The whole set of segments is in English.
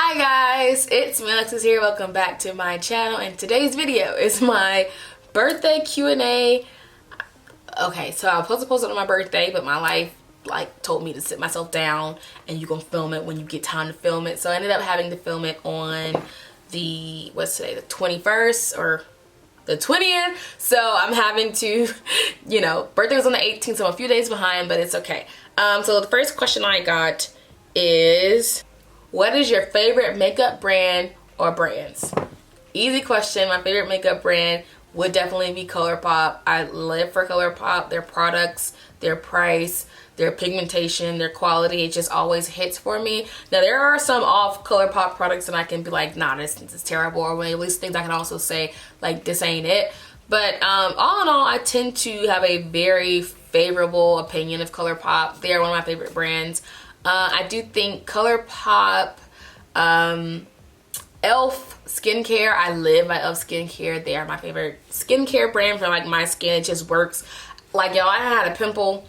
Hi guys, it's me Alexis here. Welcome back to my channel, and today's video is my birthday Q&A. Okay, so I was supposed to post it on my birthday, but my life told me to sit myself down and you're gonna film it when you get time to film it. So I ended up having to film it on the, what's today, the 21st or the 20th. So I'm having to, birthday was on the 18th, so I'm a few days behind, but it's okay. So the first question I got is, what is your favorite makeup brand or brands? Easy question. My favorite makeup brand would definitely be ColourPop. I live for ColourPop. Their products, their price, their pigmentation, their quality, it just always hits for me. Now there are some off ColourPop products that I can be like, nah, this is terrible, or at least things I can also say like, this ain't it. But all in all, I tend to have a very favorable opinion of ColourPop. They are one of my favorite brands. I do think ColourPop, e.l.f. skincare, I live by e.l.f. skincare. They are my favorite skincare brand for like my skin. It just works. Like, y'all, I had a pimple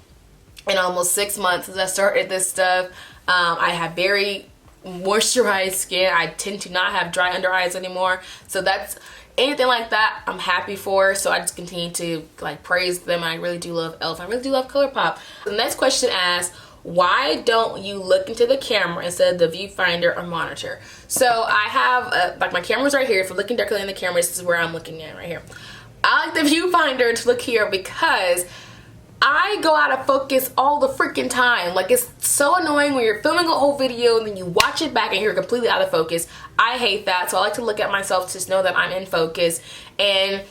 in almost 6 months since I started this stuff. I have very moisturized skin. I tend to not have dry under eyes anymore. So that's anything like that I'm happy for. So I just continue to like praise them. I really do love e.l.f. I really do love ColourPop. The next question asks, why don't you look into the camera instead of the viewfinder or monitor? So I have like my camera's right here. If you're looking directly in the camera, this is where I'm looking at right here. I like the viewfinder to look here because I go out of focus all the freaking time. Like, it's so annoying when you're filming a whole video and then you watch it back and you're completely out of focus. I hate that. So I like to look at myself to just know that I'm in focus. And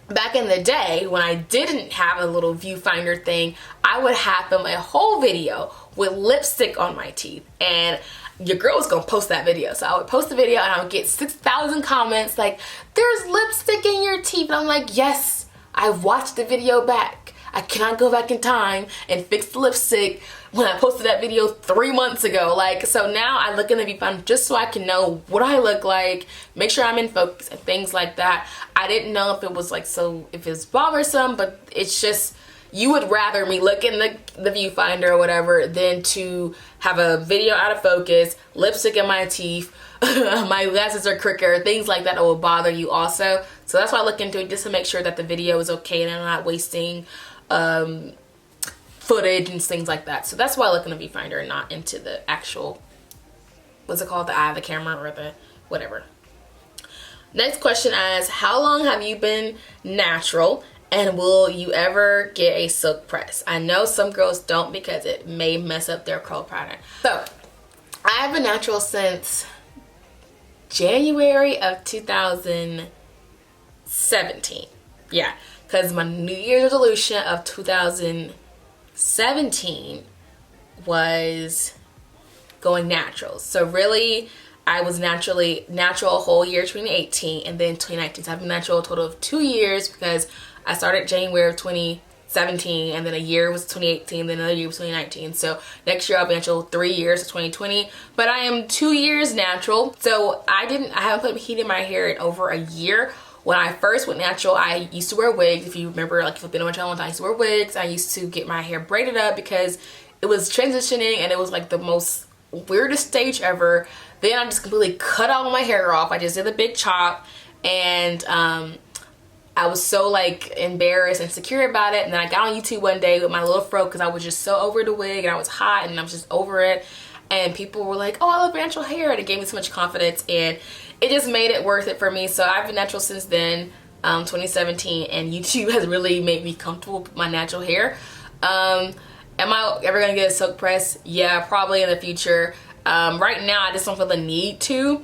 back in the day when I didn't have a little viewfinder thing, I would have film a whole video with lipstick on my teeth, and your girl was gonna post that video. So I would post the video and I would get 6,000 comments like, there's lipstick in your teeth. And I'm like, yes, I watched the video back. I cannot go back in time and fix the lipstick when I posted that video 3 months ago. Like, so now I look in the viewfinder just so I can know what I look like, make sure I'm in focus and things like that. I didn't know if it was like, so if it's bothersome, but it's just, you would rather me look in the viewfinder or whatever than to have a video out of focus, lipstick in my teeth, my glasses are crooked, things like that will bother you also. So that's why I look into it, just to make sure that the video is okay and I'm not wasting footage and things like that. So that's why I look in the viewfinder and not into the actual, what's it called, the eye of the camera or the whatever. Next question asks, how long have you been natural and will you ever get a silk press? I know some girls don't because it may mess up their curl pattern. So I've been natural since January of 2017. Yeah, because my New Year's resolution of 2017 was going natural. So really, I was natural a whole year, 2018, and then 2019. So I've been natural a total of 2 years because I started January of 2017, and then a year was 2018, then another year was 2019. So next year I'll be natural 3 years, so 2020. But I am 2 years natural. So I haven't put heat in my hair in over a year. When I first went natural, I used to wear wigs. If you remember, like if you've been on my channel, I used to wear wigs. I used to get my hair braided up because it was transitioning and it was like the most weirdest stage ever. Then I just completely cut all my hair off. I just did a big chop, and I was so like embarrassed and insecure about it. And then I got on YouTube one day with my little fro because I was just so over the wig and I was hot and I was just over it. And people were like, oh, I love natural hair. And it gave me so much confidence and it just made it worth it for me. So I've been natural since then, 2017, and YouTube has really made me comfortable with my natural hair. Am I ever gonna get a silk press? Yeah, probably in the future. Right now, I just don't feel the need to.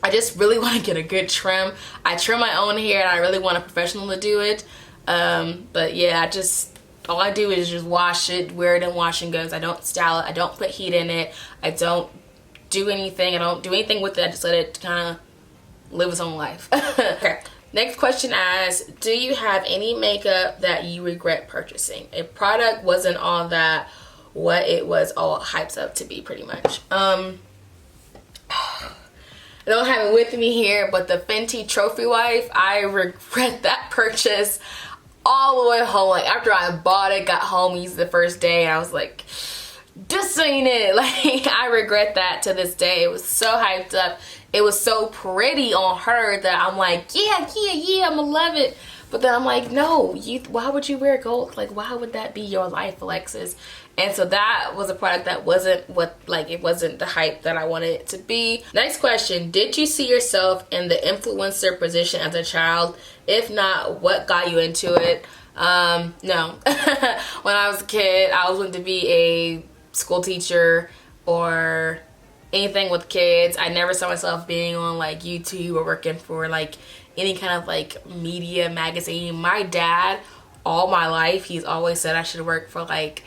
I just really want to get a good trim. I trim my own hair and I really want a professional to do it. But yeah, all I do is just wash it, wear it in wash and goes. I don't style it. I don't put heat in it. I don't do anything. I don't do anything with it. I just let it kind of live its own life. Okay. Next question asks, do you have any makeup that you regret purchasing? A product wasn't all that what it was all hyped up to be, pretty much. I don't have it with me here, but the Fenty Trophy Wife, I regret that purchase all the way home. Like, after I bought it, got home, used it the first day, and I was like, this ain't it. Like, I regret that to this day. It was so hyped up. It was so pretty on her that I'm like, yeah, I'm gonna love it. But then I'm like, no, why would you wear gold? Like, why would that be your life, Alexis? And so that was a product that wasn't it wasn't the hype that I wanted it to be. Next question, did you see yourself in the influencer position as a child? If not, what got you into it? No. When I was a kid, I always wanted to be a school teacher or anything with kids. I never saw myself being on like YouTube or working for like any kind of like media magazine. My dad, all my life, he's always said I should work for like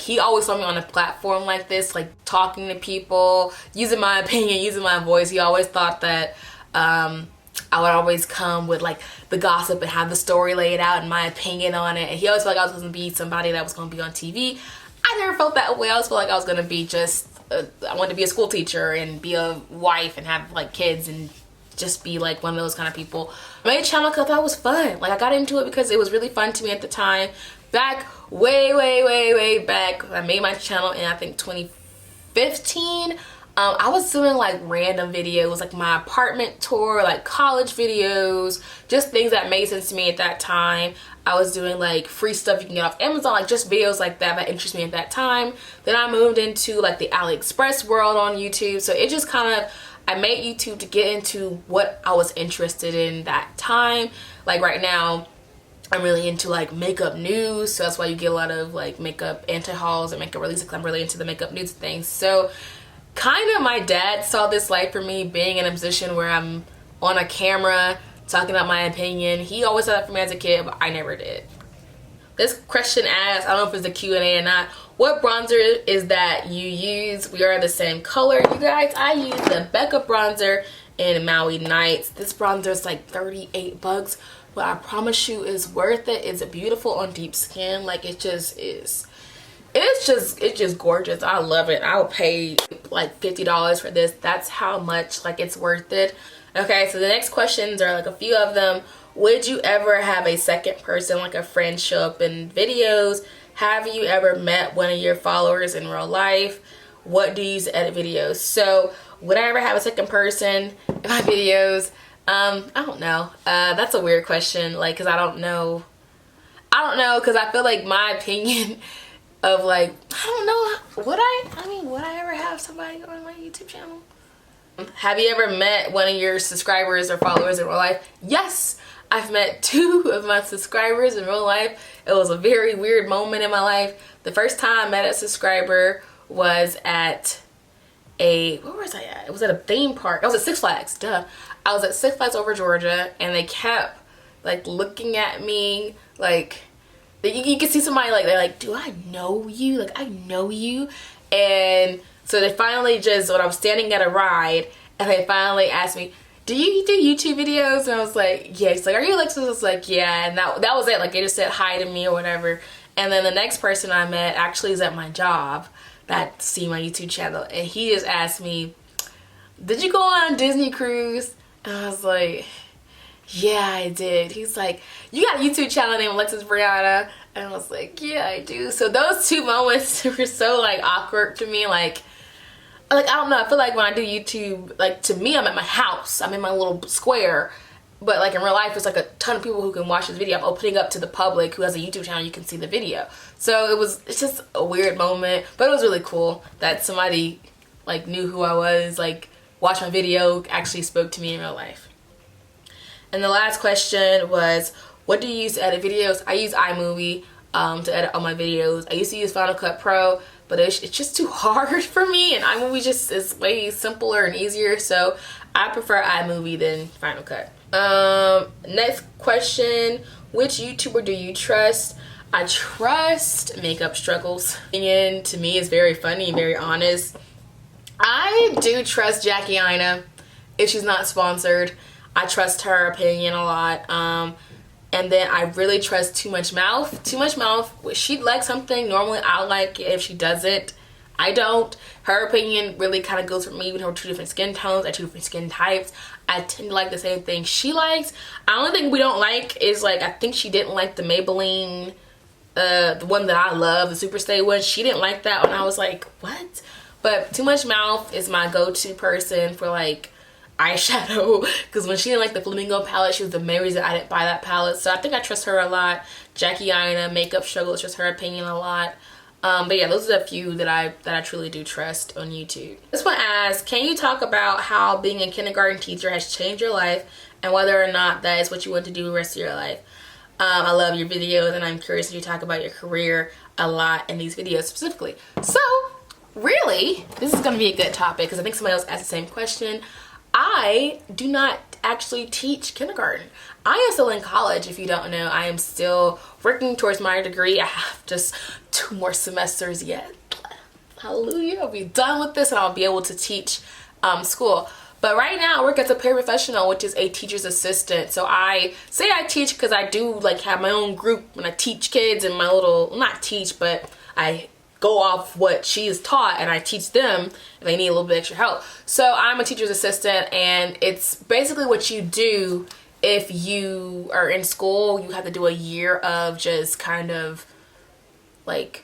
he always saw me on a platform like this, like talking to people, using my opinion, using my voice. He always thought that I would always come with like the gossip and have the story laid out and my opinion on it. And he always felt like I was going to be somebody that was going to be on TV. I never felt that way. I always felt like I was going to be I wanted to be a school teacher and be a wife and have like kids and just be like one of those kind of people. I made a channel because I thought it was fun. Like, I got into it because it was really fun to me at the time. Back way back, I made my channel in I think 2015. I was doing like random videos, like my apartment tour, like college videos, just things that made sense to me at that time. I was doing like free stuff you can get off Amazon, like just videos like that interest me at that time. Then I moved into like the AliExpress world on YouTube. So it just kind of, I made YouTube to get into what I was interested in that time. Like right now, I'm really into like makeup news, so that's why you get a lot of like makeup anti-hauls and makeup releases, because I'm really into the makeup news things. So kind of my dad saw this life for me, being in a position where I'm on a camera talking about my opinion. He always said that for me as a kid, but I never did. This question asks, I don't know if it's a Q&A or not, what bronzer is that you use? We are the same color, you guys. I use the Becca bronzer in Maui Nights. This bronzer is like 38 bucks, but I promise you it's worth it. It's beautiful on deep skin. Like, it just is. It's just gorgeous. I love it. I would pay like $50 for this. That's how much, like, it's worth it. Okay, so the next questions are like a few of them. Would you ever have a second person, like a friend, show up in videos? Have you ever met one of your followers in real life? What do you use to edit videos? So would I ever have a second person in my videos? I don't know. That's a weird question, like, because I don't know, because I feel like my opinion of like, I don't know, would I ever have somebody on my YouTube channel? Have you ever met one of your subscribers or followers in real life? Yes, I've met 2 of my subscribers in real life. It was a very weird moment in my life. The first time I met a subscriber was at where was I at? It was at a theme park. I was at Six Flags, duh. I was at Six Flags over Georgia, and they kept like looking at me like, you can see somebody like, they're like, do I know you? Like, I know you. And so they finally just, when I was standing at a ride, and they finally asked me, do you do YouTube videos? And I was like, yeah. He's like, are you Alexis? I was like, yeah. And that was it. Like, they just said hi to me or whatever. And then the next person I met actually is at my job that see my YouTube channel. And he just asked me, did you go on a Disney cruise? And I was like, yeah, I did. He's like, you got a YouTube channel named Alexis Brianna? And I was like, yeah, I do. So those 2 moments were so like awkward to me. Like I don't know, I feel like when I do YouTube, like, to me, I'm at my house, I'm in my little square, but like in real life, there's like a ton of people who can watch this video. I'm opening up to the public who has a YouTube channel, you can see the video. So it's just a weird moment, but it was really cool that somebody like knew who I was, like watched my video, actually spoke to me in real life. And the last question was, what do you use to edit videos? I use iMovie to edit all my videos. I used to use Final Cut Pro, but it's just too hard for me, and iMovie just is way simpler and easier, so I prefer iMovie than Final Cut. Next question, which YouTuber do you trust? I trust Makeup Struggles. Opinion to me is very funny, very honest. I do trust Jackie Aina if she's not sponsored. I trust her opinion a lot. And then I really trust Too Much Mouth. Too Much Mouth, if she'd like something, normally I'll like it. If she doesn't, I don't. Her opinion really kind of goes for me. We have 2 different skin tones and 2 different skin types. I tend to like the same thing she likes. The only thing we don't like is, like, I think she didn't like the Maybelline the one that I love, the Super Stay one, she didn't like that one. I was like, what? But Too Much Mouth is my go-to person for like eyeshadow, because when she didn't like the Flamingo palette, she was the main reason I didn't buy that palette. So I think I trust her a lot. Jackie Aina, Makeup Struggles, trust her opinion a lot. But yeah, those are the few that I truly do trust on YouTube. This one asks, can you talk about how being a kindergarten teacher has changed your life and whether or not that is what you want to do the rest of your life? I love your videos, and I'm curious if you talk about your career a lot in these videos specifically. So really, this is going to be a good topic because I think somebody else asked the same question. I do not actually teach kindergarten. I am still in college, if you don't know. I am still working towards my degree. I have just 2 more semesters yet. Hallelujah. I'll be done with this and I'll be able to teach school. But right now I work as a paraprofessional, which is a teacher's assistant. So I say I teach because I do like have my own group when I teach kids, and my little, not teach, but I go off what she is taught and I teach them if they need a little bit extra help. So I'm a teacher's assistant, and it's basically what you do if you are in school. You have to do a year of just kind of like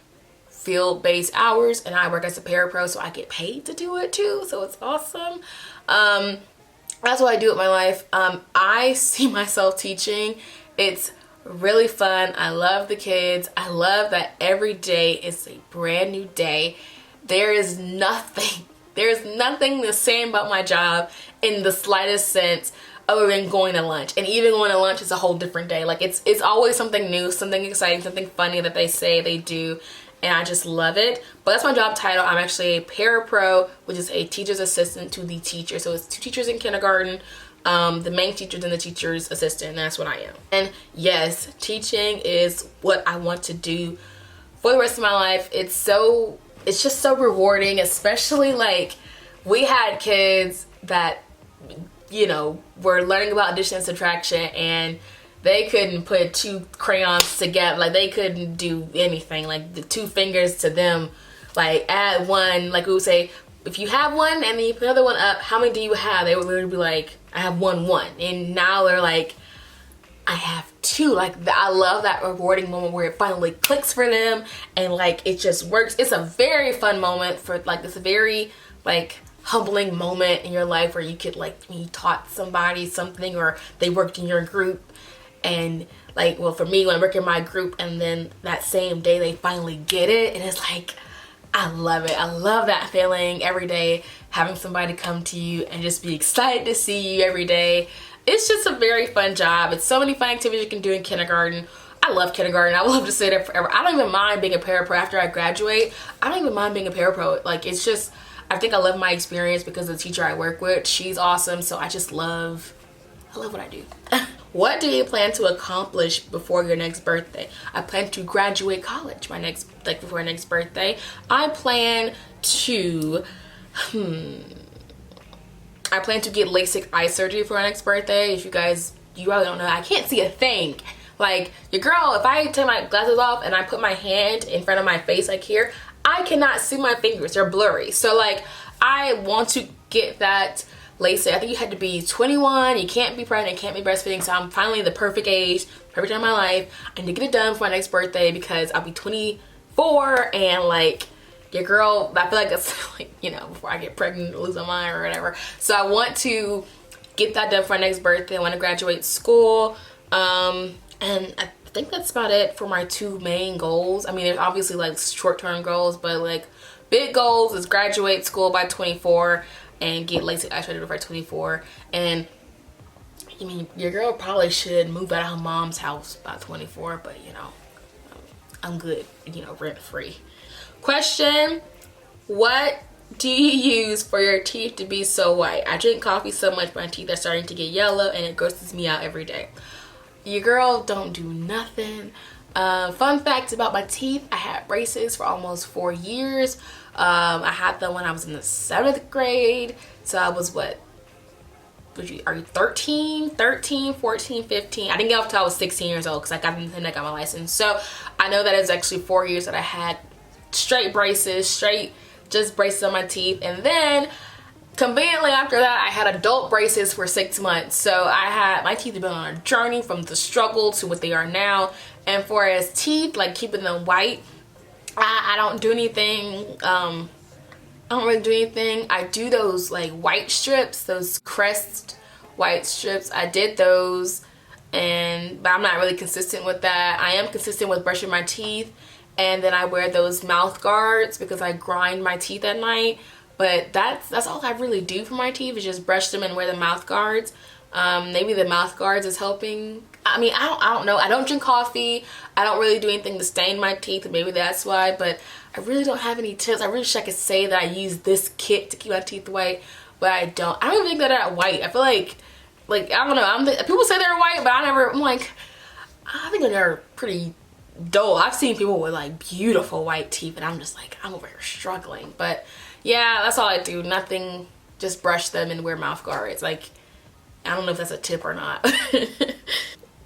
field-based hours, and I work as a parapro, so I get paid to do it too, so it's awesome. That's what I do with my life. I see myself teaching. It's really fun. I love the kids. I love that every day is a brand new day. There's nothing the same about my job in the slightest sense other than going to lunch. And even going to lunch is a whole different day. Like it's always something new, something exciting, something funny that they say, they do, and I just love it. But that's my job title. I'm actually a parapro, which is a teacher's assistant to the teacher. So it's 2 teachers in kindergarten, the main teachers and the teacher's assistant, and that's what I am. And yes, teaching is what I want to do for the rest of my life. It's just so rewarding, especially like we had kids that, you know, were learning about addition and subtraction, and they couldn't put 2 crayons together. Like they couldn't do anything. Like the 2 fingers to them, like add 1, like we would say, if you have 1 and then you put another 1 up, how many do you have? They would literally be like, I have 1. And now they're like, I have 2. Like I love that rewarding moment where it finally clicks for them and like it just works. It's a very fun moment for like, it's a very like humbling moment in your life where you could like, you taught somebody something or they worked in your group, and like, well, for me, when I work in my group and then that same day they finally get it, and it's like, I love it. I love that feeling every day, having somebody come to you and just be excited to see you every day. It's just a very fun job. It's so many fun activities you can do in kindergarten. I love kindergarten. I would love to stay there forever. I don't even mind being a parapro after I graduate. I don't even mind being a parapro. Like, it's just, I think I love my experience because the teacher I work with, she's awesome. So I just love, I love what I do. What do you plan to accomplish before your next birthday? I plan to graduate college before my next birthday. I plan to, I plan to get LASIK eye surgery for my next birthday. If you really don't know, I can't see a thing. Like, your girl, if I take my glasses off and I put my hand in front of my face like here, I cannot see my fingers. They're blurry. So like, I want to get that LASIK. I think you had to be 21. You can't be pregnant, can't be breastfeeding. So I'm finally the perfect age, perfect time of my life. I need to get it done for my next birthday because I'll be 24, and like, your girl, I feel like it's like, you know, before I get pregnant, lose my mind or whatever. So I want to get that done for my next birthday. I want to graduate school. And I think that's about it for my 2 main goals. I mean, there's obviously like short-term goals, but like big goals is graduate school by 24 and get LASIK eye surgery by 24. And I mean, your girl probably should move out of her mom's house by 24, but you know, I'm good, you know, rent-free. Question: what do you use for your teeth to be so white? I drink coffee so much my teeth are starting to get yellow and it grosses me out every day. Your girl don't do nothing. Fun facts about my teeth: I had braces for almost 4 years. I had them when I was in the 7th grade. So I was what? Are you 13, 14, 15? I didn't get off until I was 16 years old because I got into I got my license. So I know that it was actually 4 years that I had straight braces, just braces on my teeth. And then conveniently after that, I had adult braces for 6 months. So I had, my teeth have been on a journey from the struggle to what they are now. And for as teeth, like keeping them white, I don't do anything. I don't really do anything. I do those like white strips, those Crest white strips. I did those, but I'm not really consistent with that. I am consistent with brushing my teeth, and then I wear those mouth guards because I grind my teeth at night. But that's all I really do for my teeth, is just brush them and wear the mouth guards. Maybe the mouth guards is helping. I mean, I don't know. I don't drink coffee. I don't really do anything to stain my teeth. Maybe that's why. But I really don't have any tips. I wish I could say that I use this kit to keep my teeth white, but I don't. I don't even think that they're white. I feel like I don't know. People say they're white, but I'm like, I think they're pretty dull. I've seen people with like beautiful white teeth, and I'm just like, I'm over here struggling. But yeah, that's all I do. Nothing. Just brush them and wear mouth guards. Like, I don't know if that's a tip or not.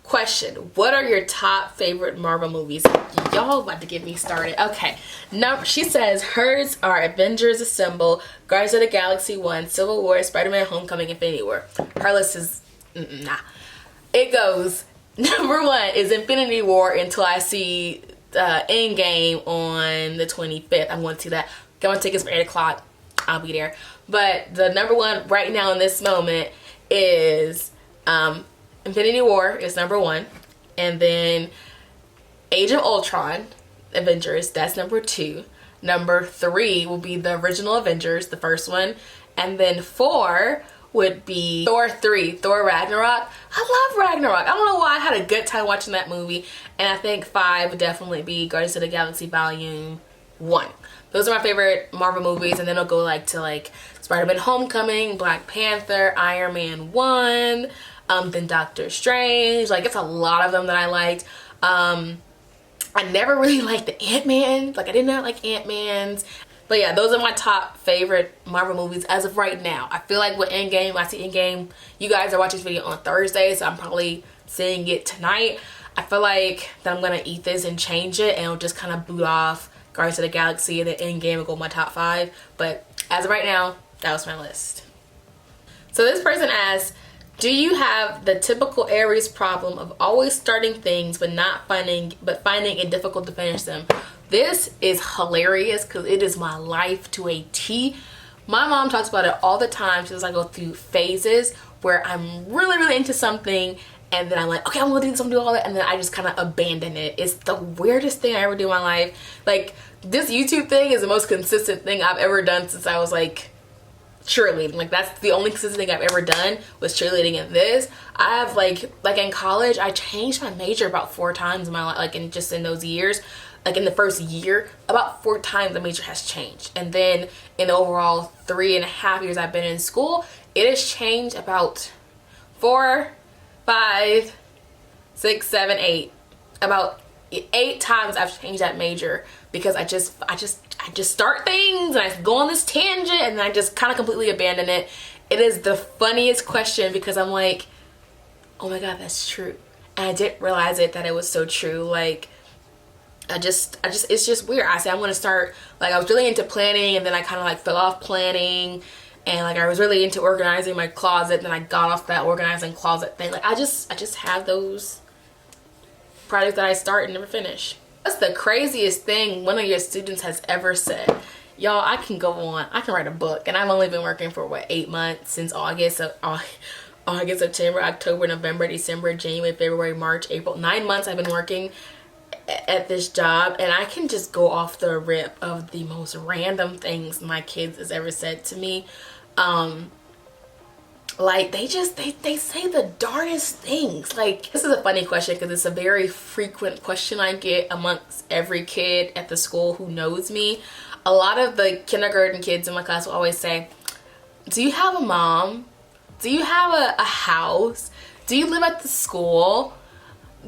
Question: what are your top favorite Marvel movies? Y'all about to get me started. Okay, no, she says hers are Avengers Assemble, Guardians of the Galaxy 1, Civil War, Spider-Man Homecoming, Infinity War. Her list is nah. It goes, number 1 is Infinity War until I see Endgame on the 25th. I'm going to see that. Get my tickets for 8 o'clock. I'll be there. But the number 1 right now in this moment is Infinity War is number 1, and then Age of Ultron, Avengers, that's number 2. Number 3 will be the original Avengers, the first one, and then 4 would be Thor 3, Thor Ragnarok. I love Ragnarok. I don't know why, I had a good time watching that movie. And I think 5 would definitely be Guardians of the Galaxy Volume 1. Those are my favorite Marvel movies, and then it'll go like to like Spider-Man Homecoming, Black Panther, Iron Man 1, then Doctor Strange. Like, it's a lot of them that I liked. I never really liked the Ant-Man. Like, I did not like Ant-Man's. But yeah, those are my top favorite Marvel movies as of right now. I feel like with Endgame, I see Endgame, you guys are watching this video on Thursday, so I'm probably seeing it tonight. I feel like that I'm gonna eat this and change it, and it'll just kind of boot off Guardians of the Galaxy, and then Endgame will go my top 5. But as of right now, that was my list. So this person asks, do you have the typical Aries problem of always starting things but finding it difficult to finish them? This is hilarious because it is my life to a T. My mom talks about it all the time. She says I go through phases where I'm really, really into something, and then I'm like, okay, I'm gonna do this, I'm gonna do all that, and then I just kind of abandon it. It's the weirdest thing I ever do in my life. Like, this YouTube thing is the most consistent thing I've ever done since I was like cheerleading. Like, that's the only consistent thing I've ever done, was cheerleading. And this, I have like in college, I changed my major about 4 times in my life, like in those years. Like in the first year, about 4 times the major has changed. And then in the overall 3.5 years I've been in school, it has changed about 4, 5, 6, 7, 8. About 8 times I've changed that major, because I just start things and I go on this tangent and then I just kind of completely abandon it. It is the funniest question, because I'm like, oh my god, that's true. And I didn't realize that it was so true. Like, it's just weird. I said I'm gonna start, like, I was really into planning, and then I kind of like fell off planning, and like I was really into organizing my closet, and then I got off that organizing closet thing. Like, I just have those projects that I start and never finish. That's the craziest thing one of your students has ever said. Y'all, I can go on. I can write a book, and I've only been working for what, 8 months, since August, September, October, November, December, January, February, March, April. 9 months I've been working at this job, and I can just go off the rip of the most random things my kids has ever said to me. Like, they say the darndest things. Like, this is a funny question because it's a very frequent question I get amongst every kid at the school who knows me. A lot of the kindergarten kids in my class will always say, do you have a mom? Do you have a house? Do you live at the school?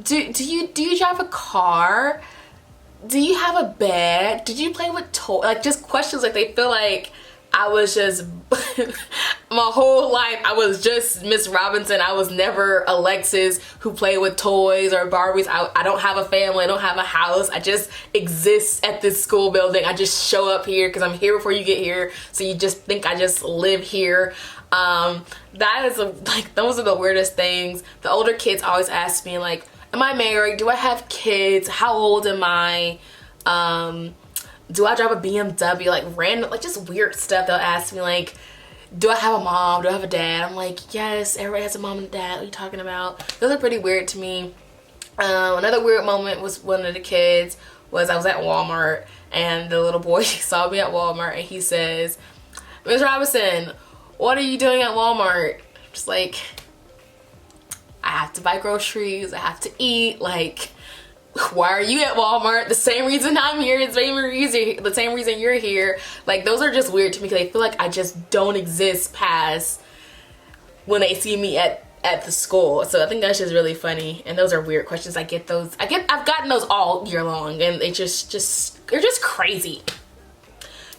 Do you drive a car? Do you have a bed? Did you play with toys? Like, just questions like they feel like I was just my whole life I was just Miss Robinson. I was never Alexis who played with toys or Barbies. I don't have a family, I don't have a house. I just exist at this school building. I just show up here because I'm here before you get here, so you just think I just live here. That is like, those are the weirdest things. The older kids always ask me like, am I married? Do I have kids? How old am I? Do I drive a BMW? Like random, like just weird stuff. They'll ask me like, do I have a mom? Do I have a dad? I'm like, yes, everybody has a mom and a dad. What are you talking about? Those are pretty weird to me. Another weird moment was one of the kids was I was at Walmart and the little boy saw me at Walmart and he says, Miss Robinson, what are you doing at Walmart? Just like, I have to buy groceries. I have to eat. Like, why are you at Walmart? The same reason I'm here, the same reason you're here. Like, those are just weird to me because I feel like I just don't exist past when they see me at the school. So I think that's just really funny. And those are weird questions. I've gotten those all year long, and they're just crazy.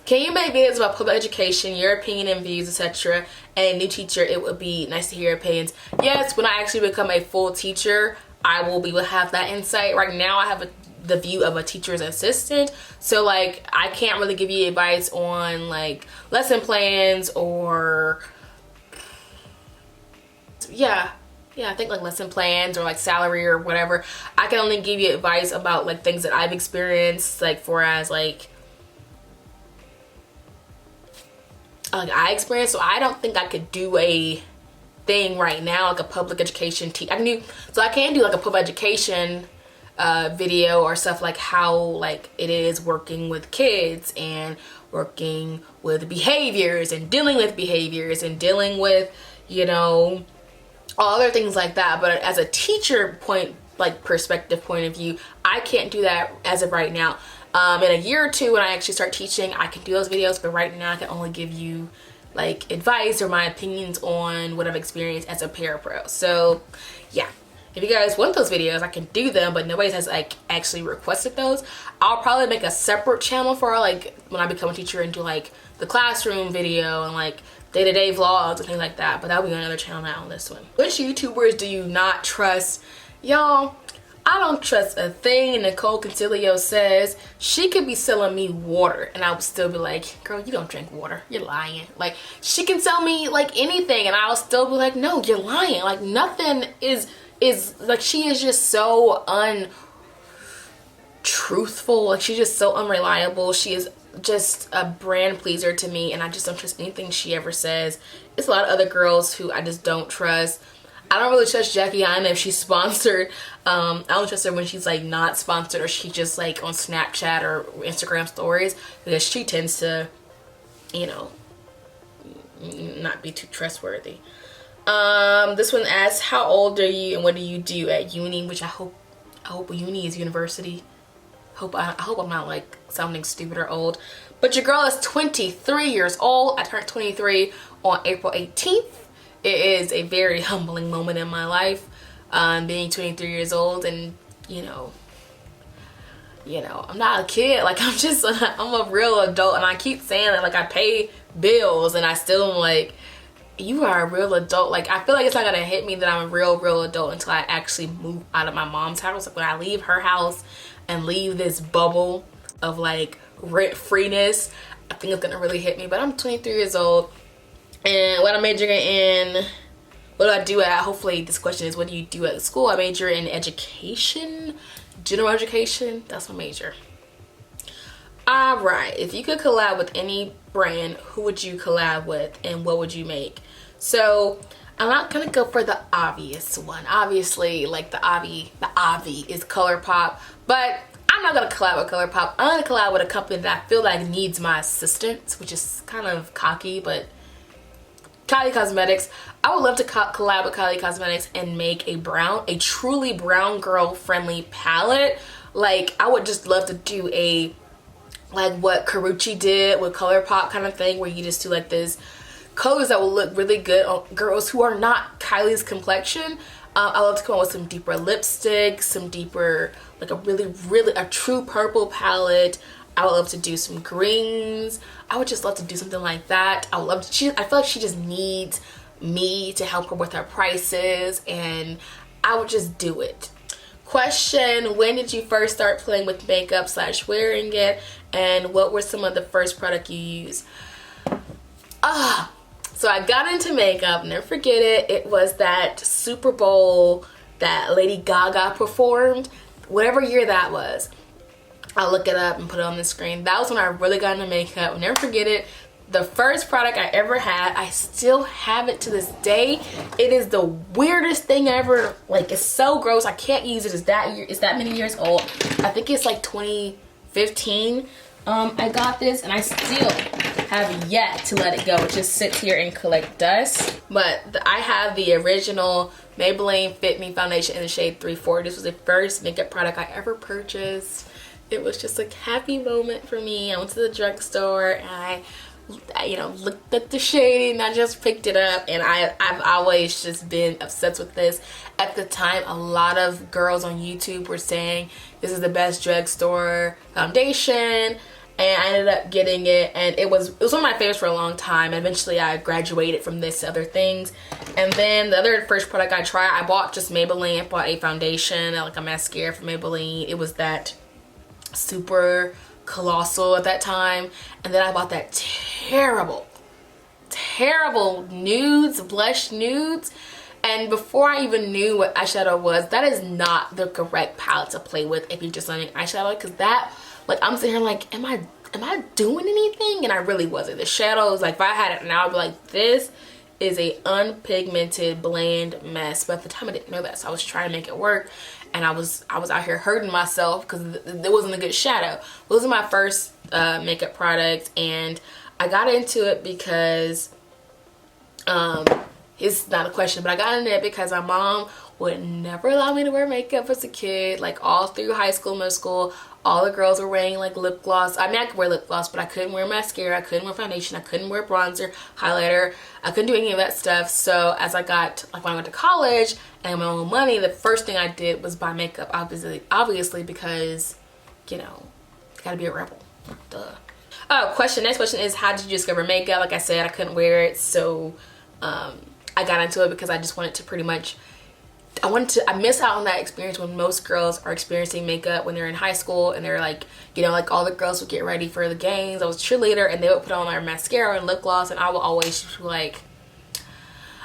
Can you make videos about public education, your opinion and views, etc.? And new teacher, it would be nice to hear your opinions. Yes, when I actually become a full teacher, I will be able to have that insight. Right now I have the view of a teacher's assistant, so like I can't really give you advice on like lesson plans or I think like lesson plans or like salary or whatever. I can only give you advice about like things that I've experienced, like for as like I experienced. So I don't think I could do a thing right now like a public education I can do like a public education video or stuff like how like it is working with kids and working with behaviors and dealing with you know, all other things like that. But as a teacher perspective point of view, I can't do that as of right now. In a year or two when I actually start teaching, I can do those videos, but right now I can only give you like advice or my opinions on what I've experienced as a parapro. So yeah, if you guys want those videos, I can do them, but nobody has like actually requested those. I'll probably make a separate channel for like when I become a teacher and do like the classroom video and like day-to-day vlogs and things like that, but that'll be another channel, not on this one. Which YouTubers do you not trust? Y'all, I don't trust a thing Nicole Consilio says. She could be selling me water and I would still be like, girl, you don't drink water, you're lying. Like, she can sell me like anything and I'll still be like, no, you're lying. Like, nothing is like, she is just so untruthful. Like, she's just so unreliable. She is just a brand pleaser to me and I just don't trust anything she ever says. It's a lot of other girls who I just don't trust. I don't really trust Jackie Aina if she's sponsored. I don't trust her when she's like not sponsored or she just like on Snapchat or Instagram stories, because she tends to, you know, not be too trustworthy. This one asks, how old are you and what do you do at uni? Which I hope uni is university. I hope I'm not like sounding stupid or old. But your girl is 23 years old. I turned 23 on April 18th. It is a very humbling moment in my life, being 23 years old, and you know, I'm not a kid. Like, I'm a real adult, and I keep saying that, like, I pay bills, and I still am like, you are a real adult. Like, I feel like it's not gonna hit me that I'm a real adult until I actually move out of my mom's house. Like, when I leave her house and leave this bubble of like rent-freeness, I think it's gonna really hit me. But I'm 23 years old. And what I'm majoring in, what do I do at, hopefully this question is, what do you do at school? I major in education, general education, that's my major. Alright, if you could collab with any brand, who would you collab with and what would you make? So, I'm not gonna go for the obvious one. Obviously, like the obvi is ColourPop, but I'm not gonna collab with ColourPop. I'm gonna collab with a company that I feel like needs my assistance, which is kind of cocky, but Kylie Cosmetics. I would love to collab with Kylie Cosmetics and make a truly brown girl friendly palette. Like, I would just love to do a, like what Karrueche did with ColourPop kind of thing, where you just do like this colors that will look really good on girls who are not Kylie's complexion. I love to come up with some deeper lipstick, some deeper, like a true purple palette. I would love to do some greens. I would just love to do something like that. I feel like she just needs me to help her with her prices, and I would just do it. Question: when did you first start playing with makeup / wearing it, and what were some of the first product you used? So I got into makeup, never forget it. It was that Super Bowl that Lady Gaga performed, whatever year that was. I'll look it up and put it on the screen. That was when I really got into makeup. I'll never forget it. The first product I ever had, I still have it to this day. It is the weirdest thing ever. Like, it's so gross. I can't use it. It's that many years old. I think it's like 2015. I got this, and I still have yet to let it go. It just sits here and collect dust. But I have the original Maybelline Fit Me foundation in the shade 340. This was the first makeup product I ever purchased. It was just a happy moment for me. I went to the drugstore and I looked at the shade and I just picked it up, and I've always just been obsessed with this. At the time, a lot of girls on YouTube were saying this is the best drugstore foundation, and I ended up getting it, and it was one of my favorites for a long time. And eventually I graduated from this to other things. And then the other first product I tried, I bought just Maybelline. I bought a foundation, like a mascara from Maybelline. It was that super colossal at that time. And then I bought that terrible nudes, blush nudes. And before I even knew what eyeshadow was, that is not the correct palette to play with if you're just learning eyeshadow, because that, like, I'm sitting here like, am I doing anything? And I really wasn't. The shadows, like, if I had it now, I'd be like, this is a unpigmented bland mess. But at the time I didn't know that, so I was trying to make it work, and I was out here hurting myself because there wasn't a good shadow. This was my first makeup product, and I got into it because it's not a question, but I got into it because my mom would never allow me to wear makeup as a kid. Like, all through high school, middle school, all the girls were wearing like lip gloss. I mean, I could wear lip gloss, but I couldn't wear mascara, I couldn't wear foundation, I couldn't wear bronzer, highlighter. I couldn't do any of that stuff. So as I got, like, when I went to college and I had my own money, the first thing I did was buy makeup, obviously, because, you know, gotta be a rebel. Duh. Oh, next question is, how did you discover makeup? Like I said, I couldn't wear it, so I got into it because I just wanted to pretty much, I miss out on that experience when most girls are experiencing makeup when they're in high school, and they're like, you know, like, all the girls would get ready for the games. I was a cheerleader, and they would put on their mascara and lip gloss, and I would always be like,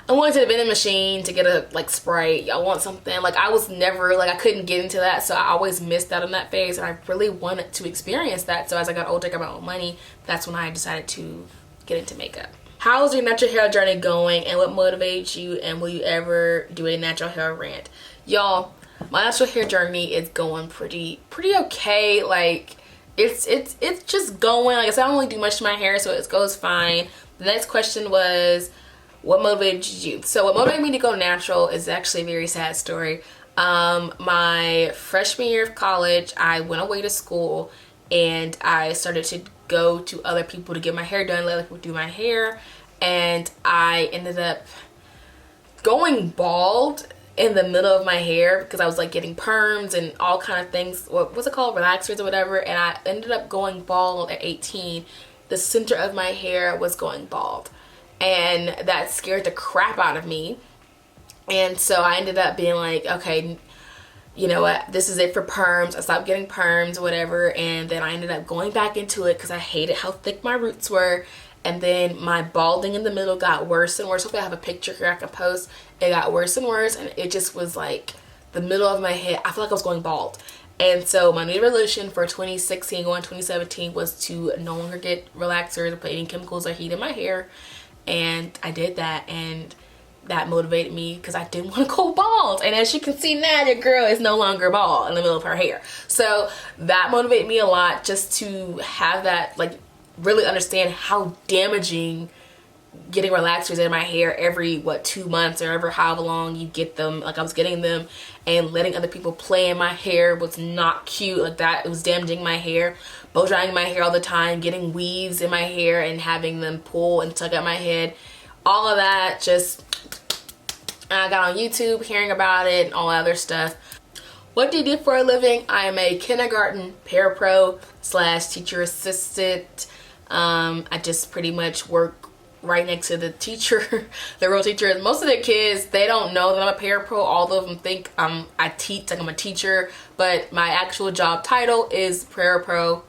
I wanted to the vending machine to get a, like, Sprite. I want something. Like, I was never, like, I couldn't get into that, so I always missed out on that phase, and I really wanted to experience that. So as I got older, I got my own money, that's when I decided to get into makeup. How is your natural hair journey going, and what motivates you, and will you ever do a natural hair rant? Y'all, my natural hair journey is going pretty okay. Like, it's just going. Like I said, I don't really do much to my hair, so it goes fine. The next question was, what motivated you? So what motivated me to go natural is actually a very sad story. My freshman year of college, I went away to school, and I started to go to other people to get my hair done, let other people do my hair, and I ended up going bald in the middle of my hair because I was, like, getting perms and all kind of things, what's it called, relaxers or whatever, and I ended up going bald at 18. The center of my hair was going bald, and that scared the crap out of me. And so I ended up being like, okay, you know what, this is it for perms. I stopped getting perms or whatever, and then I ended up going back into it because I hated how thick my roots were. And then my balding in the middle got worse and worse. Hopefully I have a picture here I can post. It got worse and worse, and it just was like the middle of my head, I feel like I was going bald. And so my new resolution for 2016 going 2017 was to no longer get relaxers or put any chemicals or heat in my hair. And I did that, and that motivated me because I didn't want to go bald. And as you can see now, your girl is no longer bald in the middle of her hair. So that motivated me a lot, just to have that, like, really understand how damaging getting relaxers in my hair every 2 months or ever however long you get them, like I was getting them, and letting other people play in my hair was not cute. Like, that, it was damaging my hair. Blow drying my hair all the time, getting weaves in my hair and having them pull and tug at my head, all of that. Just, I got on YouTube hearing about it and all that other stuff. What do you do for a living? I am a kindergarten parapro / teacher assistant. I just pretty much work right next to the teacher, the real teacher. Most of the kids, they don't know that I'm a parapro. All of them think I teach, like I'm a teacher, but my actual job title is parapro.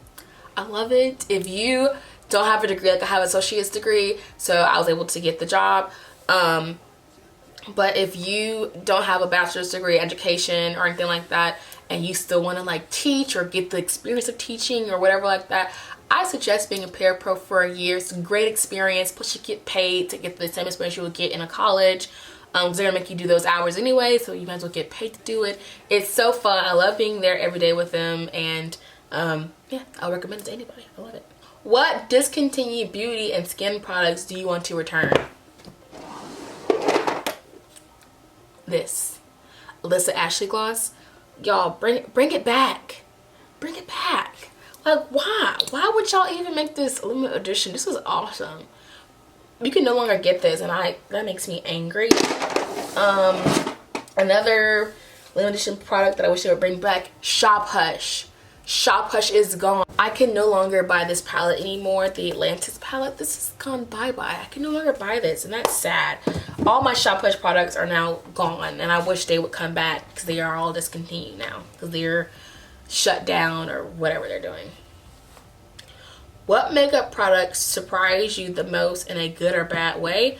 I love it. If you don't have a degree, like I have an associate's degree, so I was able to get the job. But if you don't have a bachelor's degree education or anything like that, and you still want to like teach or get the experience of teaching or whatever like that, I suggest being a parapro for a year. It's a great experience. Plus you get paid to get the same experience you would get in a college. They're gonna make you do those hours anyway, so you might as well get paid to do it. It's so fun. I love being there every day with them, and yeah, I'll recommend it to anybody. I love it. What discontinued beauty and skin products do you want to return? This Alyssa Ashley gloss. Y'all, bring it back. Bring it back. Like, why would y'all even make this limited edition? This was awesome. You can no longer get this, and that makes me angry. Another limited edition product that I wish they would bring back, Shop Hush. Shop Hush is gone. I can no longer buy this palette anymore, the Atlantis palette. This has gone bye-bye. I can no longer buy this, and that's sad. All my Shop Hush products are now gone, and I wish they would come back because they are all discontinued now because they're shut down or whatever they're doing. What makeup products surprise you the most in a good or bad way?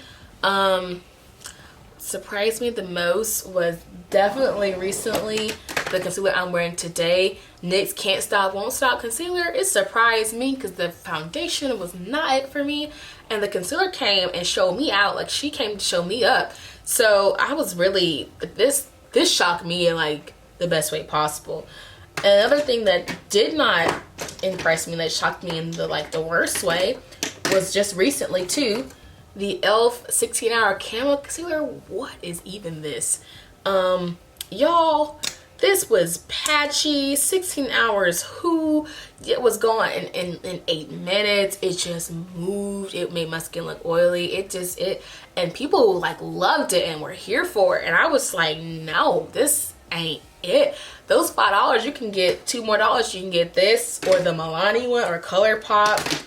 Surprised me the most was definitely recently the concealer I'm wearing today, NYX Can't Stop Won't Stop concealer. It surprised me because the foundation was not it for me, and the concealer came and showed me out. Like, she came to show me up. So I was really, this shocked me in like the best way possible. Another thing that did not impress me, that shocked me in the worst way, was just recently too, the e.l.f. 16-hour camo concealer. What is even this? Y'all, this was patchy. 16 hours. It was gone in 8 minutes. It just moved. It made my skin look oily. And people like loved it and were here for it. And I was like, no, this ain't it. Those $5, you can get $2 more. You can get this or the Milani one or ColourPop,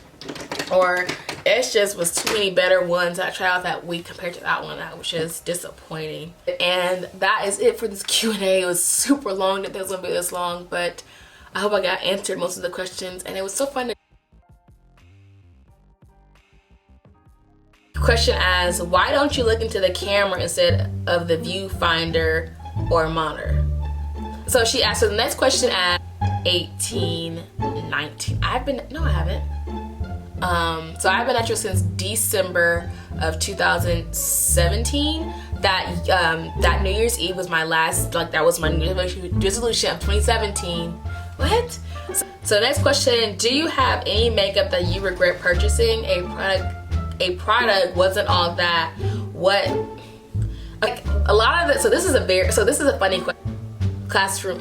or it just was too many better ones I tried out that week compared to that one. That was just disappointing. And that is it for this Q&A. It was super long. That it was gonna be this long, but I hope I got answered most of the questions, and it was so fun to question as, why don't you look into the camera instead of the viewfinder or monitor? So she asked, so the next question at 18, 19. I haven't. So I've been natural since December of 2017. That New Year's Eve was my last, that was my New Year's resolution of 2017. What? So the next question, do you have any makeup that you regret purchasing? A product wasn't all that. What? Like, a lot of it. So this is a funny question. Classroom.